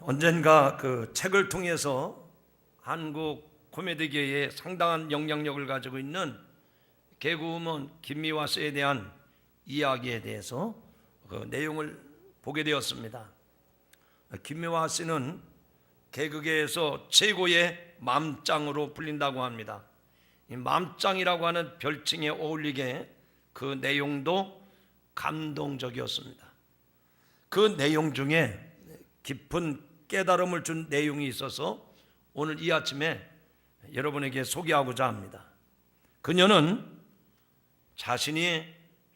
언젠가 그 책을 통해서 한국 코미디계에 상당한 영향력을 가지고 있는 개그우먼 김미화 씨에 대한 이야기에 대해서 그 내용을 보게 되었습니다. 김미화 씨는 개그계에서 최고의 맘짱으로 불린다고 합니다. 이 맘짱이라고 하는 별칭에 어울리게 그 내용도 감동적이었습니다. 그 내용 중에 깊은 깨달음을 준 내용이 있어서 오늘 이 아침에 여러분에게 소개하고자 합니다. 그녀는 자신이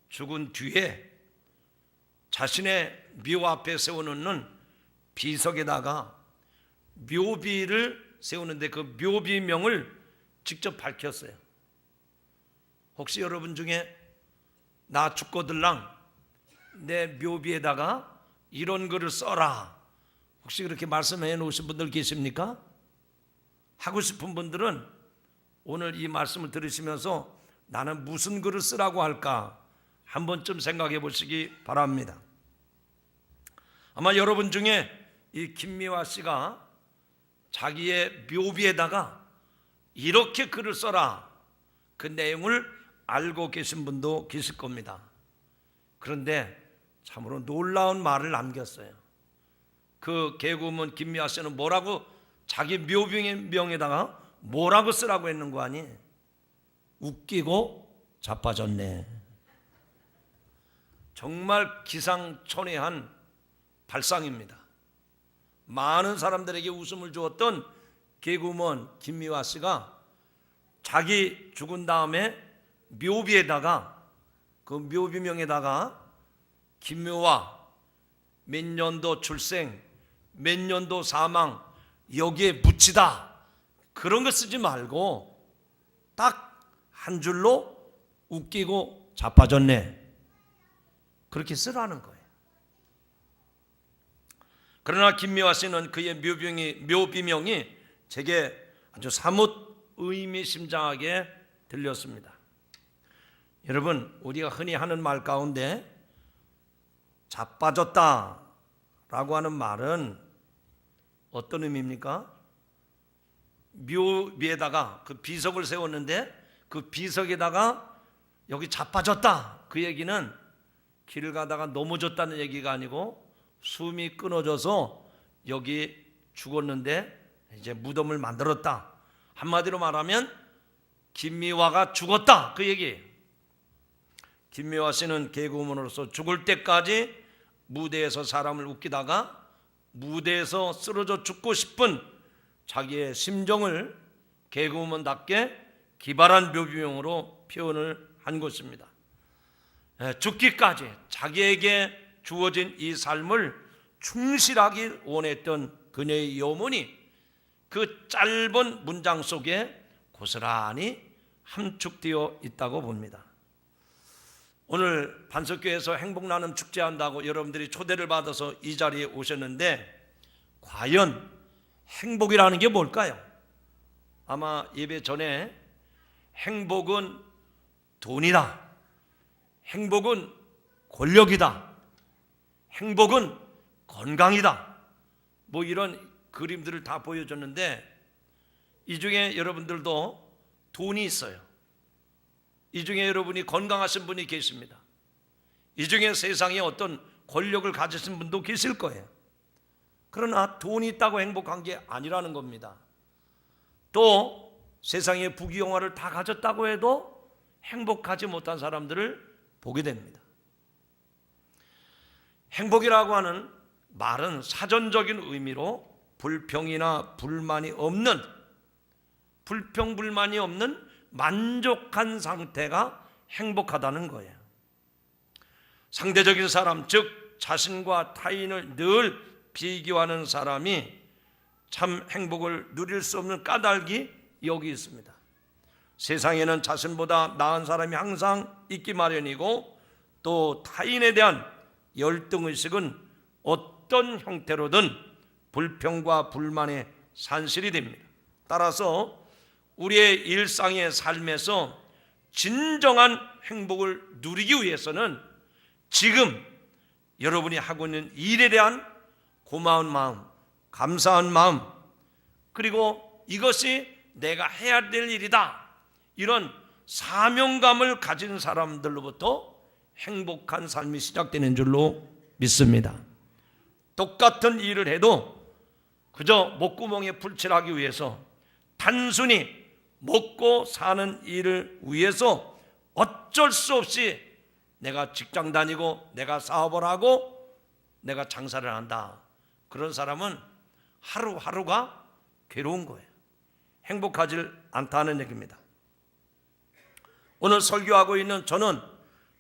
죽은 뒤에 자신의 묘 앞에 세워놓는 비석에다가 묘비를 세우는데 그 묘비명을 직접 밝혔어요. 혹시 여러분 중에 나 죽거들랑 내 묘비에다가 이런 글을 써라, 혹시 그렇게 말씀해 놓으신 분들 계십니까? 하고 싶은 분들은 오늘 이 말씀을 들으시면서 나는 무슨 글을 쓰라고 할까 한 번쯤 생각해 보시기 바랍니다. 아마 여러분 중에 이 김미화 씨가 자기의 묘비에다가 이렇게 글을 써라, 그 내용을 알고 계신 분도 계실 겁니다. 그런데 참으로 놀라운 말을 남겼어요. 그 개그우먼 김미화 씨는 뭐라고, 자기 묘비명에다가 뭐라고 쓰라고 했는 거 아니? 웃기고 자빠졌네. 정말 기상천외한 발상입니다. 많은 사람들에게 웃음을 주었던 개그우먼 김미화 씨가 자기 죽은 다음에 묘비에다가, 그 묘비명에다가 김미화 몇 년도 출생, 몇 년도 사망 여기에 묻히다, 그런 거 쓰지 말고 딱 한 줄로 웃기고 자빠졌네, 그렇게 쓰라는 거예요. 그러나 김미화 씨는 그의 묘비명이 제게 아주 사뭇 의미심장하게 들렸습니다. 여러분, 우리가 흔히 하는 말 가운데 자빠졌다라고 하는 말은 어떤 의미입니까? 묘비에다가 그 비석을 세웠는데 그 비석에다가 여기 자빠졌다, 그 얘기는 길을 가다가 넘어졌다는 얘기가 아니고 숨이 끊어져서 여기 죽었는데 이제 무덤을 만들었다, 한마디로 말하면 김미화가 죽었다, 그 얘기예요. 김미화 씨는 개그우먼으로서 죽을 때까지 무대에서 사람을 웃기다가 무대에서 쓰러져 죽고 싶은 자기의 심정을 개그우먼답게 기발한 묘비명으로 표현을 한 것입니다. 죽기까지 자기에게 주어진 이 삶을 충실하길 원했던 그녀의 염원이 그 짧은 문장 속에 고스란히 함축되어 있다고 봅니다. 오늘 반석교회에서 행복나눔 축제한다고 여러분들이 초대를 받아서 이 자리에 오셨는데, 과연 행복이라는 게 뭘까요? 아마 예배 전에 행복은 돈이다, 행복은 권력이다, 행복은 건강이다, 뭐 이런 그림들을 다 보여줬는데, 이 중에 여러분들도 돈이 있어요. 이 중에 여러분이 건강하신 분이 계십니다. 이 중에 세상에 어떤 권력을 가지신 분도 계실 거예요. 그러나 돈이 있다고 행복한 게 아니라는 겁니다. 또 세상에 부귀영화를 다 가졌다고 해도 행복하지 못한 사람들을 보게 됩니다. 행복이라고 하는 말은 사전적인 의미로 불평이나 불만이 없는, 불평불만이 없는 만족한 상태가 행복하다는 거예요. 상대적인 사람, 즉 자신과 타인을 늘 비교하는 사람이 참 행복을 누릴 수 없는 까닭이 여기 있습니다. 세상에는 자신보다 나은 사람이 항상 있기 마련이고, 또 타인에 대한 열등의식은 어떤 형태로든 불평과 불만의 산실이 됩니다. 따라서 우리의 일상의 삶에서 진정한 행복을 누리기 위해서는 지금 여러분이 하고 있는 일에 대한 고마운 마음, 감사한 마음, 그리고 이것이 내가 해야 될 일이다, 이런 사명감을 가진 사람들로부터 행복한 삶이 시작되는 줄로 믿습니다. 똑같은 일을 해도 그저 목구멍에 불칠하기 위해서, 단순히 먹고 사는 일을 위해서 어쩔 수 없이 내가 직장 다니고 내가 사업을 하고 내가 장사를 한다, 그런 사람은 하루하루가 괴로운 거예요. 행복하지 않다는 얘기입니다. 오늘 설교하고 있는 저는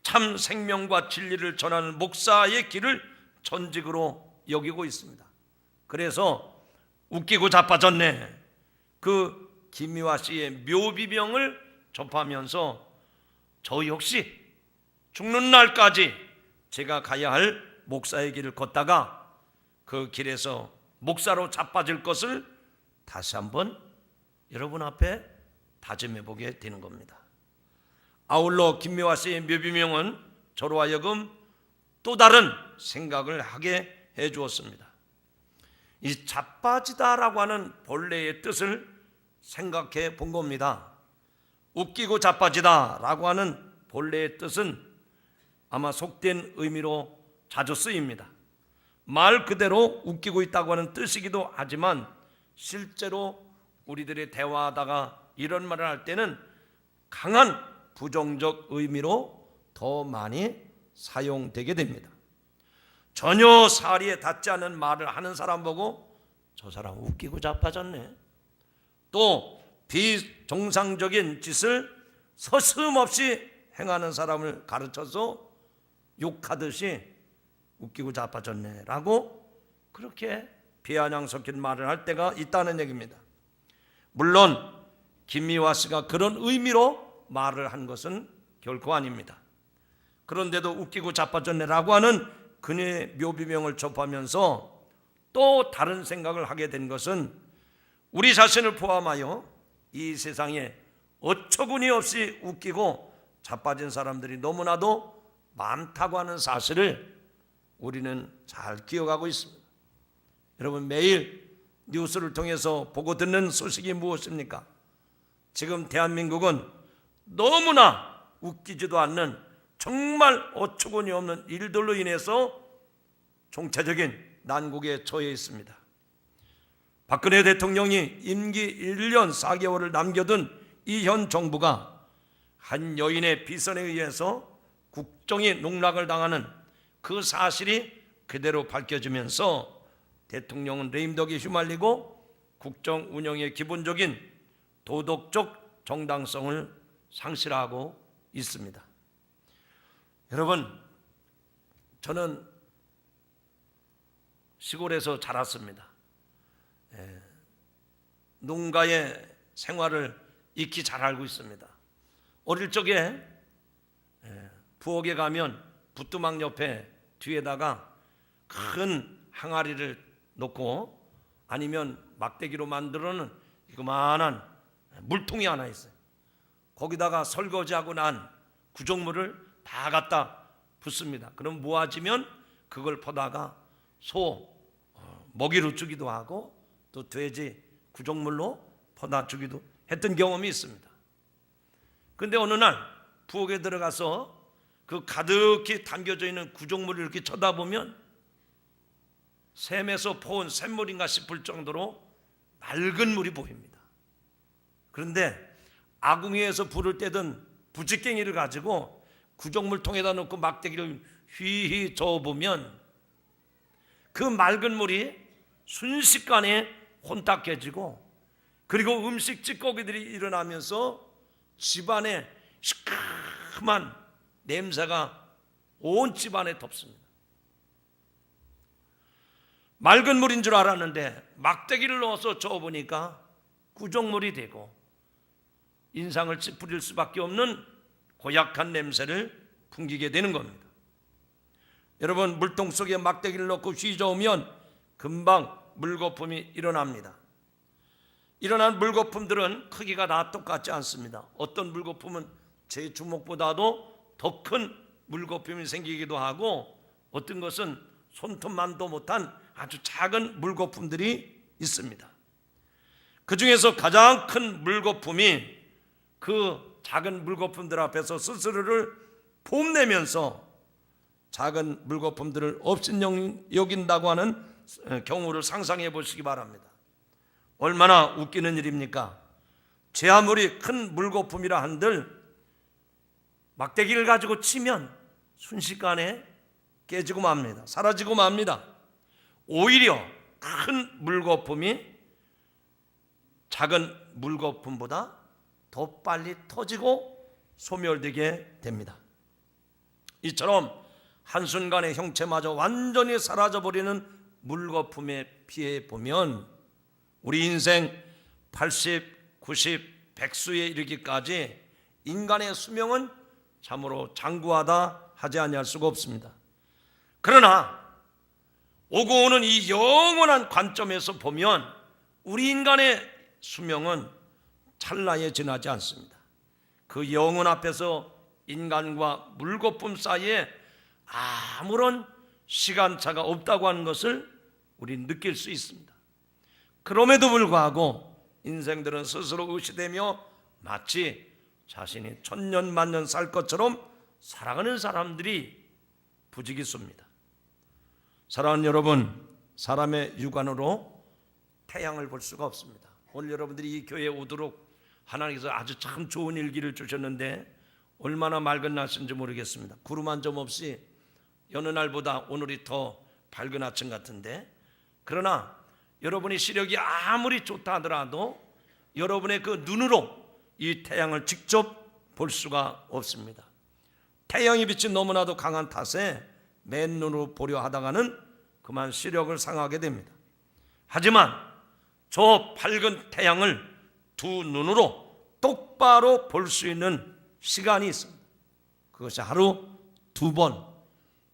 참 생명과 진리를 전하는 목사의 길을 전직으로 여기고 있습니다. 그래서 웃기고 자빠졌네, 그 김미화 씨의 묘비명을 접하면서 저 역시 죽는 날까지 제가 가야 할 목사의 길을 걷다가 그 길에서 목사로 자빠질 것을 다시 한번 여러분 앞에 다짐해 보게 되는 겁니다. 아울러 김미화 씨의 묘비명은 저로 하여금 또 다른 생각을 하게 해 주었습니다. 이 자빠지다라고 하는 본래의 뜻을 생각해 본 겁니다. 웃기고 자빠지다라고 하는 본래의 뜻은 아마 속된 의미로 자주 쓰입니다. 말 그대로 웃기고 있다고 하는 뜻이기도 하지만 실제로 우리들이 대화하다가 이런 말을 할 때는 강한 부정적 의미로 더 많이 사용되게 됩니다. 전혀 사리에 닿지 않는 말을 하는 사람 보고 저 사람 웃기고 자빠졌네, 또 비정상적인 짓을 서슴없이 행하는 사람을 가르쳐서 욕하듯이 웃기고 자빠졌네 라고 그렇게 비아냥 섞인 말을 할 때가 있다는 얘기입니다. 물론 김미화 씨가 그런 의미로 말을 한 것은 결코 아닙니다. 그런데도 웃기고 자빠졌네라고 하는 그녀의 묘비명을 접하면서 또 다른 생각을 하게 된 것은 우리 자신을 포함하여 이 세상에 어처구니 없이 웃기고 자빠진 사람들이 너무나도 많다고 하는 사실을 우리는 잘 기억하고 있습니다. 여러분, 매일 뉴스를 통해서 보고 듣는 소식이 무엇입니까? 지금 대한민국은 너무나 웃기지도 않는 정말 어처구니 없는 일들로 인해서 총체적인 난국에 처해 있습니다. 박근혜 대통령이 임기 1년 4개월을 남겨둔 이 현 정부가 한 여인의 비선에 의해서 국정이 농락을 당하는 그 사실이 그대로 밝혀지면서 대통령은 레임덕에 휘말리고 국정 운영의 기본적인 도덕적 정당성을 상실하고 있습니다. 여러분, 저는 시골에서 자랐습니다. 농가의 생활을 익히 잘 알고 있습니다. 어릴 적에 부엌에 가면 부뚜막 옆에 뒤에다가 큰 항아리를 놓고 아니면 막대기로 만들어놓은 이만한 물통이 하나 있어요. 거기다가 설거지하고 난 구정물을 다 갖다 붓습니다. 그럼 모아지면 그걸 퍼다가 소 먹이로 주기도 하고 또 돼지 구정물로 퍼다 주기도 했던 경험이 있습니다. 그런데 어느 날 부엌에 들어가서 그 가득히 담겨져 있는 구정물을 이렇게 쳐다보면 샘에서 퍼온 샘물인가 싶을 정도로 맑은 물이 보입니다. 그런데 아궁이에서 불을 떼던 부직갱이를 가지고 구정물통에다 넣고 막대기를 휘휘 저어보면 그 맑은 물이 순식간에 혼탁해지고, 그리고 음식 찌꺼기들이 일어나면서 집안에 시큼한 냄새가 온 집안에 덮습니다. 맑은 물인 줄 알았는데 막대기를 넣어서 저어보니까 구정물이 되고 인상을 찌푸릴 수밖에 없는 고약한 냄새를 풍기게 되는 겁니다. 여러분, 물통 속에 막대기를 넣고 휘저으면 금방 물거품이 일어납니다. 일어난 물거품들은 크기가 다 똑같지 않습니다. 어떤 물거품은 제 주먹보다도 더 큰 물거품이 생기기도 하고, 어떤 것은 손톱만도 못한 아주 작은 물거품들이 있습니다. 그 중에서 가장 큰 물거품이 그 작은 물거품들 앞에서 스스로를 뽐내면서 작은 물거품들을 업신여긴다고 하는 경우를 상상해 보시기 바랍니다. 얼마나 웃기는 일입니까? 제 아무리 큰 물거품이라 한들 막대기를 가지고 치면 순식간에 깨지고 맙니다. 사라지고 맙니다. 오히려 큰 물거품이 작은 물거품보다 더 빨리 터지고 소멸되게 됩니다. 이처럼 한순간에 형체마저 완전히 사라져버리는 물거품에 피해 보면 우리 인생 80, 90, 100수에 이르기까지 인간의 수명은 참으로 장구하다 하지 아니할 수가 없습니다. 그러나 오고 오는 이 영원한 관점에서 보면 우리 인간의 수명은 찰나에 지나지 않습니다. 그 영원 앞에서 인간과 물거품 사이에 아무런 시간차가 없다고 하는 것을 우리는 느낄 수 있습니다. 그럼에도 불구하고 인생들은 스스로 의시되며 마치 자신이 천년 만년 살 것처럼 살아가는 사람들이 부지기수입니다. 사랑하는 여러분, 사람의 육안으로 태양을 볼 수가 없습니다. 오늘 여러분들이 이 교회에 오도록 하나님께서 아주 참 좋은 일기를 주셨는데 얼마나 맑은 날씨인지 모르겠습니다. 구름 한 점 없이 여느 날보다 오늘이 더 밝은 아침 같은데, 그러나 여러분의 시력이 아무리 좋다 하더라도 여러분의 그 눈으로 이 태양을 직접 볼 수가 없습니다. 태양의 빛이 너무나도 강한 탓에 맨눈으로 보려 하다가는 그만 시력을 상하게 됩니다. 하지만 저 밝은 태양을 두 눈으로 똑바로 볼 수 있는 시간이 있습니다. 그것이 하루 2번,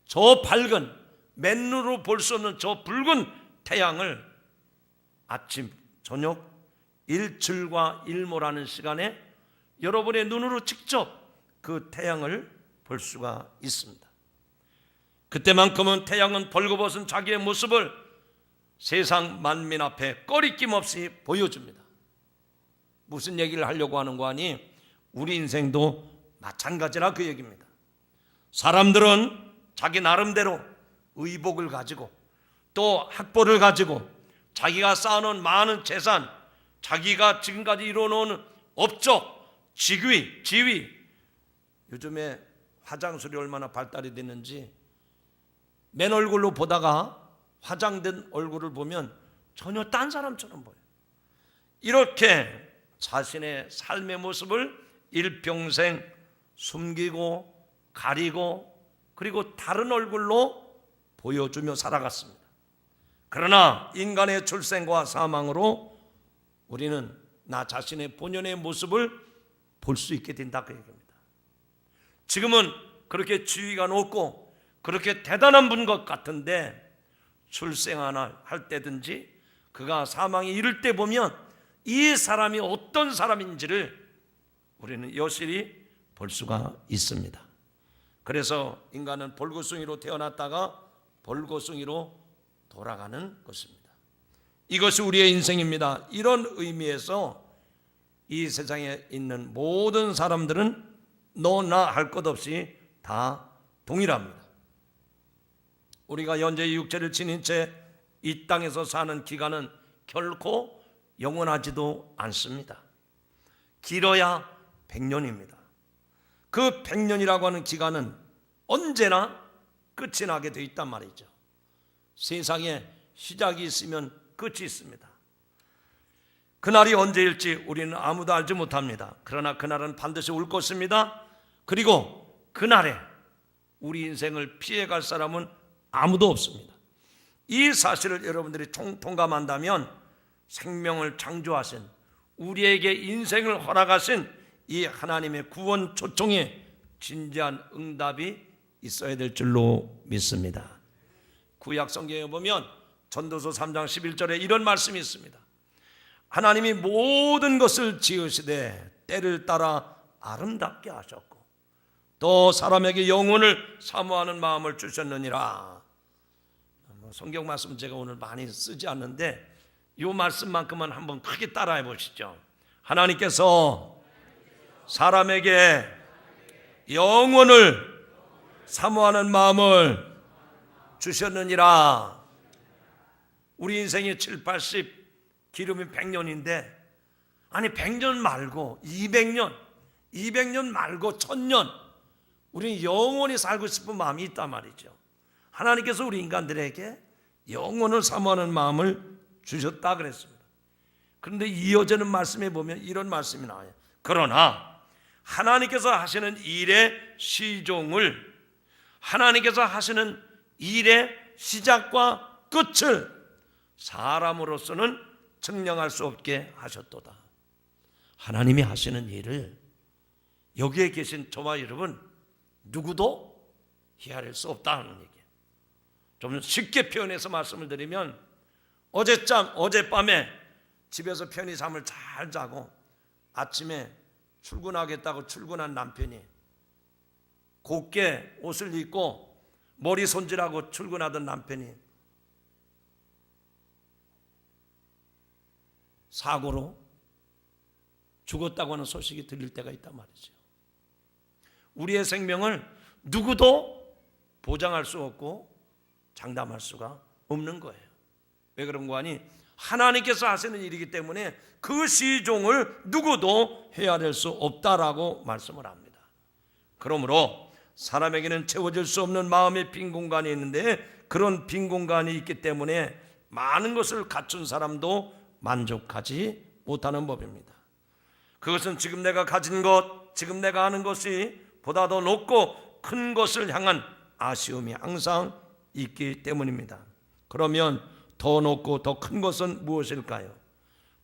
저 밝은 맨눈으로 볼 수 없는 저 붉은 태양을 아침, 저녁, 일출과 일모라는 시간에 여러분의 눈으로 직접 그 태양을 볼 수가 있습니다. 그때만큼은 태양은 벌거벗은 자기의 모습을 세상 만민 앞에 꺼리낌 없이 보여줍니다. 무슨 얘기를 하려고 하는 거 아니? 우리 인생도 마찬가지라 그 얘기입니다. 사람들은 자기 나름대로 의복을 가지고 또 학벌을 가지고 자기가 쌓아놓은 많은 재산, 자기가 지금까지 이뤄놓은 업적, 지위, 요즘에 화장술이 얼마나 발달이 됐는지 맨 얼굴로 보다가 화장된 얼굴을 보면 전혀 딴 사람처럼 보여요. 이렇게 자신의 삶의 모습을 일평생 숨기고 가리고 그리고 다른 얼굴로 보여주며 살아갔습니다. 그러나 인간의 출생과 사망으로 우리는 나 자신의 본연의 모습을 볼 수 있게 된다 그 얘기입니다. 지금은 그렇게 지위가 높고 그렇게 대단한 분 것 같은데 출생하나 할 때든지 그가 사망에 이를 때 보면 이 사람이 어떤 사람인지를 우리는 여실히 볼 수가 있습니다. 그래서 인간은 볼거숭이로 태어났다가 볼거숭이로 돌아가는 것입니다. 이것이 우리의 인생입니다. 이런 의미에서 이 세상에 있는 모든 사람들은 너나 할 것 없이 다 동일합니다. 우리가 현재 육체를 지닌 채 이 땅에서 사는 기간은 결코 영원하지도 않습니다. 길어야 100년입니다. 그 100년이라고 하는 기간은 언제나 끝이 나게 되어 있단 말이죠. 세상에 시작이 있으면 끝이 있습니다. 그날이 언제일지 우리는 아무도 알지 못합니다. 그러나 그날은 반드시 올 것입니다. 그리고 그날에 우리 인생을 피해갈 사람은 아무도 없습니다. 이 사실을 여러분들이 통감한다면 생명을 창조하신 우리에게 인생을 허락하신 이 하나님의 구원 초청에 진지한 응답이 있어야 될 줄로 믿습니다. 구약 성경에 보면 전도서 3장 11절에 이런 말씀이 있습니다. 하나님이 모든 것을 지으시되 때를 따라 아름답게 하셨고 또 사람에게 영혼을 사모하는 마음을 주셨느니라. 성경 말씀 제가 오늘 많이 쓰지 않는데 이 말씀만큼은 한번 크게 따라해 보시죠. 하나님께서 사람에게 영원을 사모하는 마음을 주셨느니라. 우리 인생이 7, 80, 기름이 100년인데 아니 100년 말고 200년 말고 1000년 우리는 영원히 살고 싶은 마음이 있단 말이죠. 하나님께서 우리 인간들에게 영원을 사모하는 마음을 주셨다 그랬습니다. 그런데 이어지는 말씀에 보면 이런 말씀이 나와요. 그러나 하나님께서 하시는 일의 시종을, 하나님께서 하시는 일의 시작과 끝을 사람으로서는 측량할 수 없게 하셨도다. 하나님이 하시는 일을 여기에 계신 저와 여러분 누구도 헤아릴 수 없다는 얘기예요. 좀 쉽게 표현해서 말씀을 드리면 어젯밤에 집에서 편히 잠을 잘 자고 아침에 출근하겠다고 출근한 남편이 곱게 옷을 입고 머리 손질하고 출근하던 남편이 사고로 죽었다고 하는 소식이 들릴 때가 있단 말이죠. 우리의 생명을 누구도 보장할 수 없고 장담할 수가 없는 거예요. 왜 그런 거 아니? 하나님께서 하시는 일이기 때문에 그 시종을 누구도 헤아릴 수 없다라고 말씀을 합니다. 그러므로 사람에게는 채워질 수 없는 마음의 빈 공간이 있는데 그런 빈 공간이 있기 때문에 많은 것을 갖춘 사람도 만족하지 못하는 법입니다. 그것은 지금 내가 가진 것, 지금 내가 하는 것이 보다 더 높고 큰 것을 향한 아쉬움이 항상 있기 때문입니다. 그러면 더 높고 더 큰 것은 무엇일까요?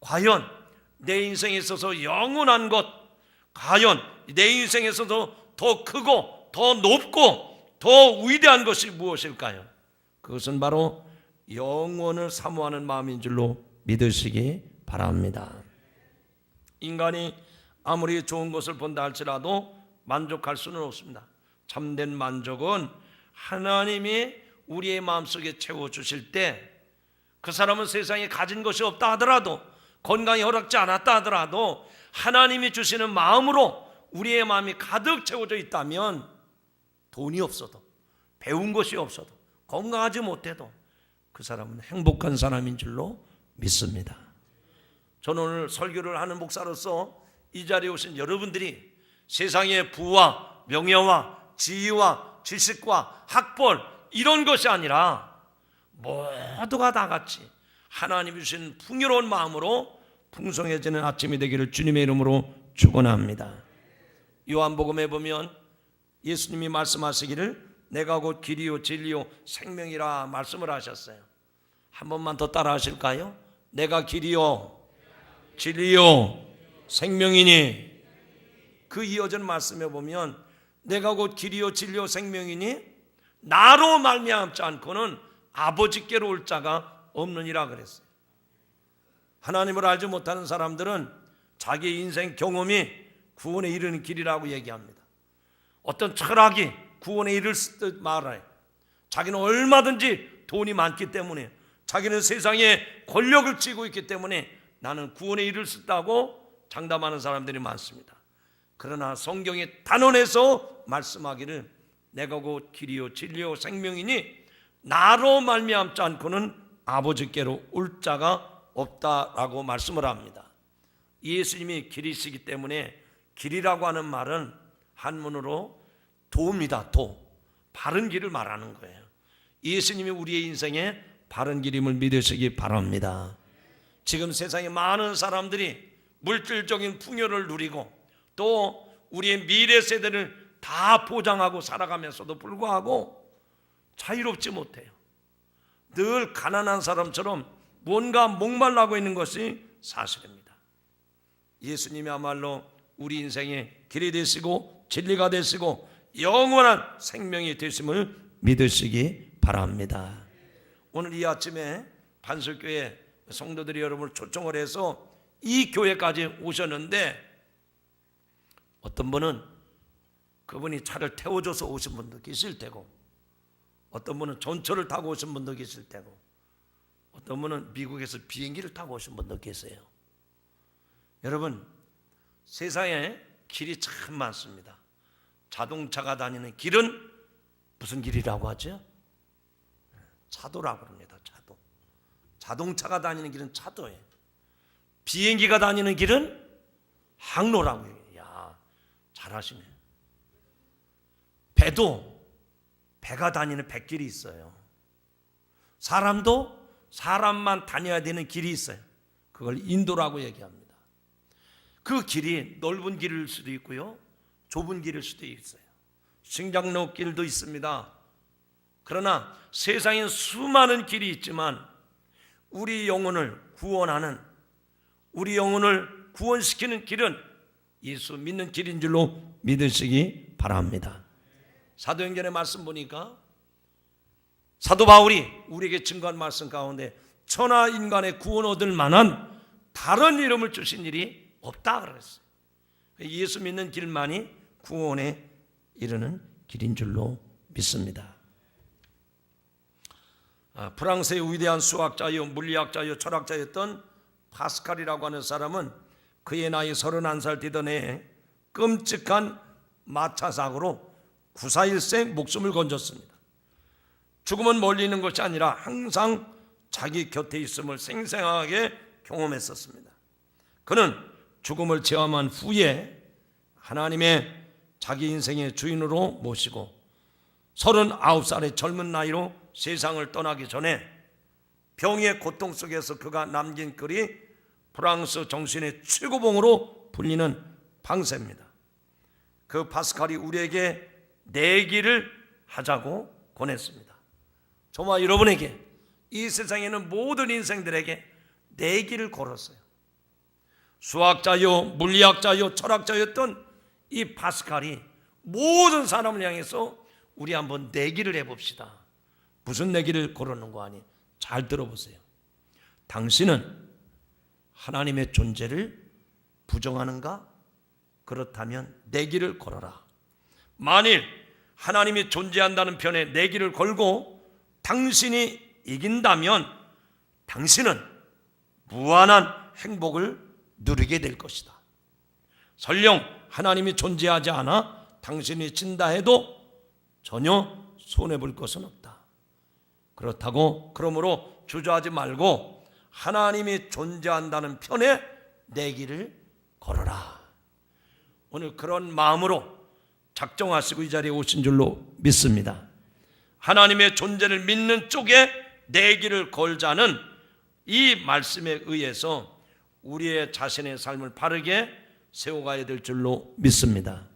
과연 내 인생에 있어서 영원한 것, 과연 내 인생에 있어서 더 크고 더 높고 더 위대한 것이 무엇일까요? 그것은 바로 영원을 사모하는 마음인 줄로 믿으시기 바랍니다. 인간이 아무리 좋은 것을 본다 할지라도 만족할 수는 없습니다. 참된 만족은 하나님이 우리의 마음속에 채워주실 때 그 사람은 세상에 가진 것이 없다 하더라도 건강이 허락지 않았다 하더라도 하나님이 주시는 마음으로 우리의 마음이 가득 채워져 있다면 돈이 없어도 배운 것이 없어도 건강하지 못해도 그 사람은 행복한 사람인 줄로 믿습니다. 저는 오늘 설교를 하는 목사로서 이 자리에 오신 여러분들이 세상의 부와 명예와 지위와 지식과 학벌 이런 것이 아니라 모두가 다 같이 하나님이 주신 풍요로운 마음으로 풍성해지는 아침이 되기를 주님의 이름으로 축원합니다. 요한복음에 보면 예수님이 말씀하시기를 내가 곧 길이요 진리요 생명이라 말씀을 하셨어요. 한 번만 더 따라 하실까요? 내가 길이요 진리요 생명이니. 그 이어진 말씀에 보면 내가 곧 길이요 진리요 생명이니 나로 말미암지 않고는 아버지께로 올 자가 없느니라 그랬어요. 하나님을 알지 못하는 사람들은 자기 인생 경험이 구원에 이르는 길이라고 얘기합니다. 어떤 철학이 구원에 이를 듯 말해요. 자기는 얼마든지 돈이 많기 때문에, 자기는 세상에 권력을 쥐고 있기 때문에 나는 구원에 이를 수 있다고 장담하는 사람들이 많습니다. 그러나 성경의 단언에서 말씀하기를 내가 곧 길이요 진리요 생명이니 나로 말미암지 않고는 아버지께로 올 자가 없다라고 말씀을 합니다. 예수님이 길이시기 때문에 길이라고 하는 말은 한문으로 도입니다. 도, 바른 길을 말하는 거예요. 예수님이 우리의 인생에 바른 길임을 믿으시기 바랍니다. 지금 세상에 많은 사람들이 물질적인 풍요를 누리고 또 우리의 미래 세대를 다 보장하고 살아가면서도 불구하고 자유롭지 못해요. 늘 가난한 사람처럼 뭔가 목말라고 있는 것이 사실입니다. 예수님이야말로 우리 인생의 길이 되시고 진리가 되시고 영원한 생명이 되심을 믿으시기 바랍니다. 오늘 이 아침에 반석교회 성도들이 여러분을 초청을 해서 이 교회까지 오셨는데 어떤 분은 그분이 차를 태워줘서 오신 분도 계실 테고 어떤 분은 전철을 타고 오신 분도 계실 테고, 어떤 분은 미국에서 비행기를 타고 오신 분도 계세요. 여러분, 세상에 길이 참 많습니다. 자동차가 다니는 길은 무슨 길이라고 하죠? 차도라고 합니다. 차도. 자동차가 다니는 길은 차도예요. 비행기가 다니는 길은 항로라고 해요. 야, 잘하시네. 배가 다니는 백길이 있어요. 사람도 사람만 다녀야 되는 길이 있어요. 그걸 인도라고 얘기합니다. 그 길이 넓은 길일 수도 있고요, 좁은 길일 수도 있어요. 신장로 길도 있습니다. 그러나 세상엔 수많은 길이 있지만 우리 영혼을 구원하는, 우리 영혼을 구원시키는 길은 예수 믿는 길인 줄로 믿으시기 바랍니다. 사도행전의 말씀 보니까 사도 바울이 우리에게 증거한 말씀 가운데 천하 인간의 구원 얻을 만한 다른 이름을 주신 일이 없다 그랬어요. 예수 믿는 길만이 구원에 이르는 길인 줄로 믿습니다. 프랑스의 위대한 수학자요, 물리학자요, 철학자였던 파스칼이라고 하는 사람은 그의 나이 31살 되던 해에 끔찍한 마차 사고로 941세 목숨을 건졌습니다. 죽음은 멀리 있는 것이 아니라 항상 자기 곁에 있음을 생생하게 경험했었습니다. 그는 죽음을 체험한 후에 하나님의 자기 인생의 주인으로 모시고 39살의 젊은 나이로 세상을 떠나기 전에 병의 고통 속에서 그가 남긴 글이 프랑스 정신의 최고봉으로 불리는 방세입니다. 그 파스칼이 우리에게 내기를 하자고 권했습니다. 저와 여러분에게, 이 세상에는 모든 인생들에게 내기를 걸었어요. 수학자요, 물리학자요, 철학자였던 이 파스칼이 모든 사람을 향해서 우리 한번 내기를 해봅시다. 무슨 내기를 걸었는고 하니, 잘 들어보세요. 당신은 하나님의 존재를 부정하는가? 그렇다면 내기를 걸어라. 만일 하나님이 존재한다는 편에 내기를 걸고 당신이 이긴다면 당신은 무한한 행복을 누리게 될 것이다. 설령 하나님이 존재하지 않아 당신이 진다 해도 전혀 손해볼 것은 없다. 그러므로 주저하지 말고 하나님이 존재한다는 편에 내기를 걸어라. 오늘 그런 마음으로 작정하시고 이 자리에 오신 줄로 믿습니다. 하나님의 존재를 믿는 쪽에 내기를 걸자는 이 말씀에 의해서 우리의 자신의 삶을 바르게 세워가야 될 줄로 믿습니다.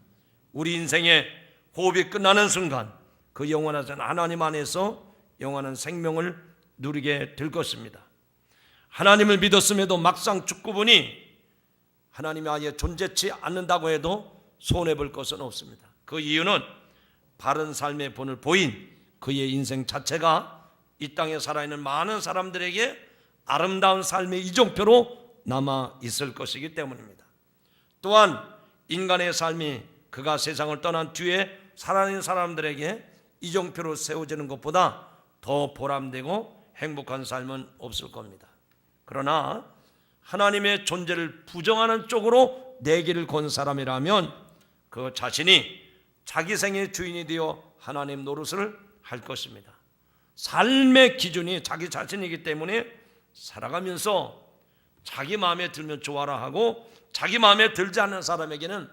우리 인생의 호흡이 끝나는 순간 그 영원하신 하나님 안에서 영원한 생명을 누리게 될 것입니다. 하나님을 믿었음에도 막상 죽고 보니 하나님이 아예 존재치 않는다고 해도 손해볼 것은 없습니다. 그 이유는 바른 삶의 본을 보인 그의 인생 자체가 이 땅에 살아있는 많은 사람들에게 아름다운 삶의 이정표로 남아 있을 것이기 때문입니다. 또한 인간의 삶이 그가 세상을 떠난 뒤에 살아있는 사람들에게 이정표로 세워지는 것보다 더 보람되고 행복한 삶은 없을 겁니다. 그러나 하나님의 존재를 부정하는 쪽으로 내기를 건 사람이라면 그 자신이 자기 생의 주인이 되어 하나님 노릇을 할 것입니다. 삶의 기준이 자기 자신이기 때문에 살아가면서 자기 마음에 들면 좋아라 하고 자기 마음에 들지 않는 사람에게는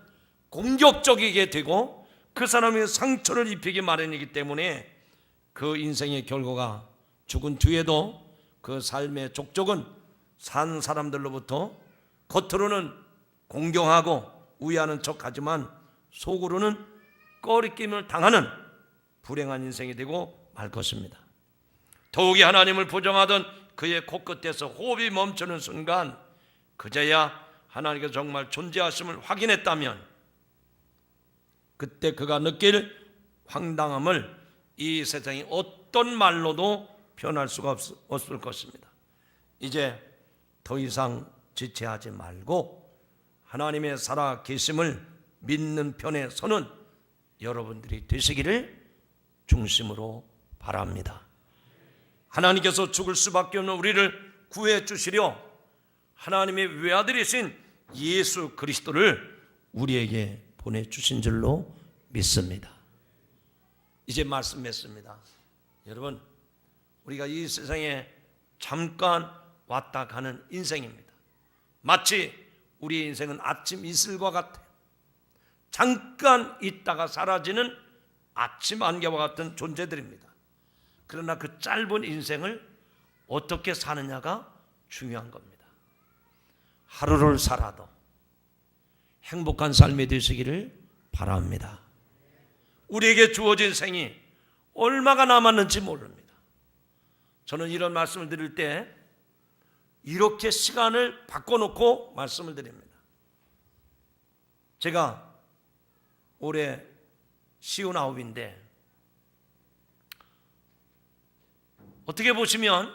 공격적이게 되고 그 사람에게 상처를 입히기 마련이기 때문에 그 인생의 결과가 죽은 뒤에도 그 삶의 족적은 산 사람들로부터 겉으로는 공경하고 우애하는 척하지만 속으로는 꺼리낌을 당하는 불행한 인생이 되고 말 것입니다. 더욱이 하나님을 부정하던 그의 코끝에서 호흡이 멈추는 순간 그제야 하나님께서 정말 존재하심을 확인했다면 그때 그가 느낄 황당함을 이 세상이 어떤 말로도 표현할 수가 없을 것입니다. 이제 더 이상 지체하지 말고 하나님의 살아 계심을 믿는 편에 서는 여러분들이 되시기를 중심으로 바랍니다. 바랍니다. 하나님께서 죽을 수밖에 없는 우리를 구해 주시려 하나님의 외아들이신 예수 그리스도를 우리에게 보내주신 줄로 믿습니다. 이제 말씀 맺습니다. 여러분, 우리가 이 세상에 잠깐 왔다 가는 인생입니다. 마치 우리의 인생은 아침 이슬과 같아요. 잠깐 있다가 사라지는 아침 안개와 같은 존재들입니다. 그러나 그 짧은 인생을 어떻게 사느냐가 중요한 겁니다. 하루를 살아도 행복한 삶이 되시기를 바랍니다. 우리에게 주어진 생이 얼마가 남았는지 모릅니다. 저는 이런 말씀을 드릴 때 이렇게 시간을 바꿔놓고 말씀을 드립니다. 제가 올해 59인데 어떻게 보시면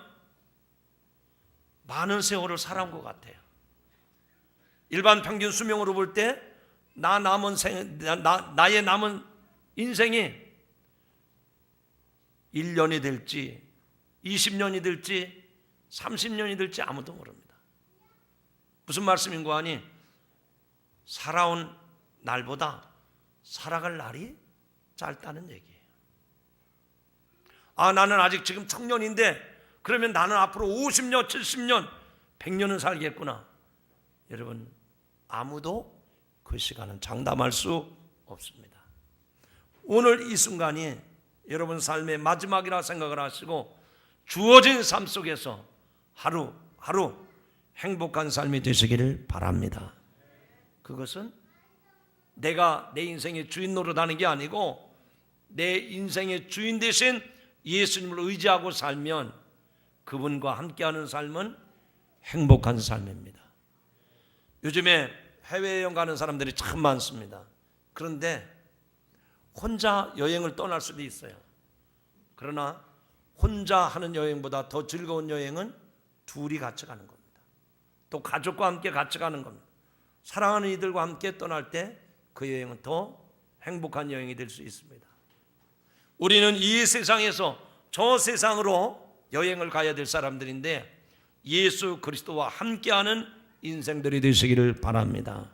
많은 세월을 살아온 것 같아요. 일반 평균 수명으로 볼 때 나의 남은 인생이 1년이 될지 20년이 될지 30년이 될지 아무도 모릅니다. 무슨 말씀인고 하니 살아온 날보다 살아갈 날이 짧다는 얘기예요. 나는 아직 지금 청년인데 그러면 나는 앞으로 50년, 70년, 100년은 살겠구나. 여러분, 아무도 그 시간은 장담할 수 없습니다. 오늘 이 순간이 여러분 삶의 마지막이라 생각을 하시고 주어진 삶 속에서 하루 행복한 삶이 되시기를 바랍니다. 그것은 내가 내 인생의 주인 노릇하는 게 아니고 내 인생의 주인 대신 예수님을 의지하고 살면 그분과 함께하는 삶은 행복한 삶입니다. 요즘에 해외여행 가는 사람들이 참 많습니다. 그런데 혼자 여행을 떠날 수도 있어요. 그러나 혼자 하는 여행보다 더 즐거운 여행은 둘이 같이 가는 겁니다. 또 가족과 함께 같이 가는 겁니다. 사랑하는 이들과 함께 떠날 때 그 여행은 더 행복한 여행이 될 수 있습니다. 우리는 이 세상에서 저 세상으로 여행을 가야 될 사람들인데 예수 그리스도와 함께하는 인생들이 되시기를 바랍니다.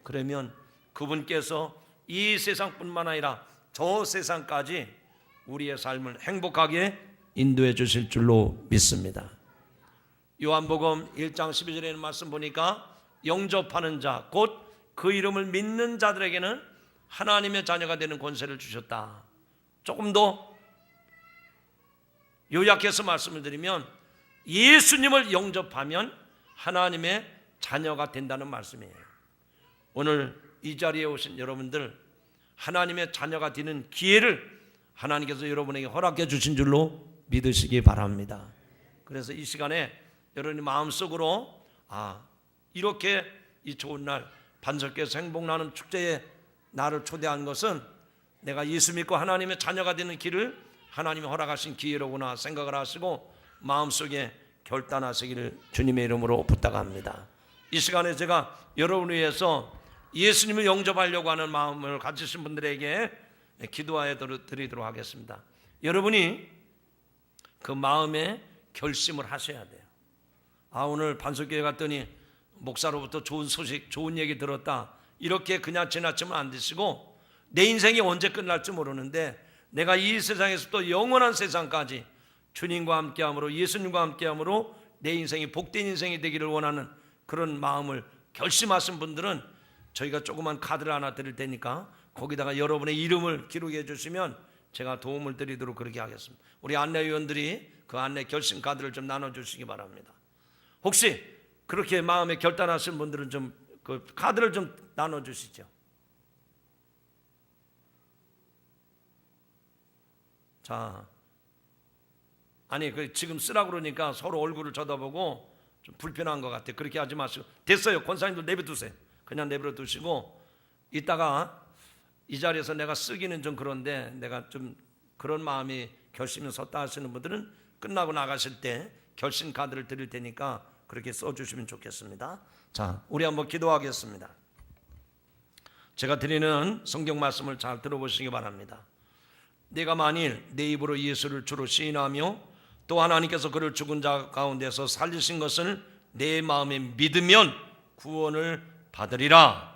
그러면 그분께서 이 세상뿐만 아니라 저 세상까지 우리의 삶을 행복하게 인도해 주실 줄로 믿습니다. 요한복음 1장 12절에 있는 말씀 보니까 영접하는 자, 곧 그 이름을 믿는 자들에게는 하나님의 자녀가 되는 권세를 주셨다. 조금 더 요약해서 말씀을 드리면 예수님을 영접하면 하나님의 자녀가 된다는 말씀이에요. 오늘 이 자리에 오신 여러분들 하나님의 자녀가 되는 기회를 하나님께서 여러분에게 허락해 주신 줄로 믿으시기 바랍니다. 그래서 이 시간에 여러분이 마음속으로 이렇게 이 좋은 날 반석교에서 행복나는 축제에 나를 초대한 것은 내가 예수 믿고 하나님의 자녀가 되는 길을 하나님이 허락하신 기회로구나 생각을 하시고 마음속에 결단하시기를 주님의 이름으로 부탁합니다. 이 시간에 제가 여러분을 위해서 예수님을 영접하려고 하는 마음을 가지신 분들에게 기도하여 드리도록 하겠습니다. 여러분이 그 마음에 결심을 하셔야 돼요. 오늘 반석교회 갔더니 목사로부터 좋은 소식, 좋은 얘기 들었다. 이렇게 그냥 지나치면 안 되시고 내 인생이 언제 끝날지 모르는데 내가 이 세상에서 또 영원한 세상까지 주님과 함께함으로 예수님과 함께함으로 내 인생이 복된 인생이 되기를 원하는 그런 마음을 결심하신 분들은 저희가 조그만 카드를 하나 드릴 테니까 거기다가 여러분의 이름을 기록해 주시면 제가 도움을 드리도록 그렇게 하겠습니다. 우리 안내위원들이 그 안내 결심 카드를 좀 나눠주시기 바랍니다. 혹시 그렇게 마음에 결단하신 분들은 좀 그 카드를 좀 나눠주시죠. 자, 지금 쓰라고 그러니까 서로 얼굴을 쳐다보고 좀 불편한 것 같아요. 그렇게 하지 마시고 됐어요. 권사님들 내버려두세요. 그냥 내버려두시고 이따가 이 자리에서 내가 쓰기는 좀 그런데 내가 좀 그런 마음이 결심이 섰다 하시는 분들은 끝나고 나가실 때 결심 카드를 드릴 테니까 그렇게 써주시면 좋겠습니다. 자, 우리 한번 기도하겠습니다. 제가 드리는 성경 말씀을 잘 들어보시기 바랍니다. 내가 만일 내 입으로 예수를 주로 시인하며 또 하나님께서 그를 죽은 자 가운데서 살리신 것을 내 마음에 믿으면 구원을 받으리라.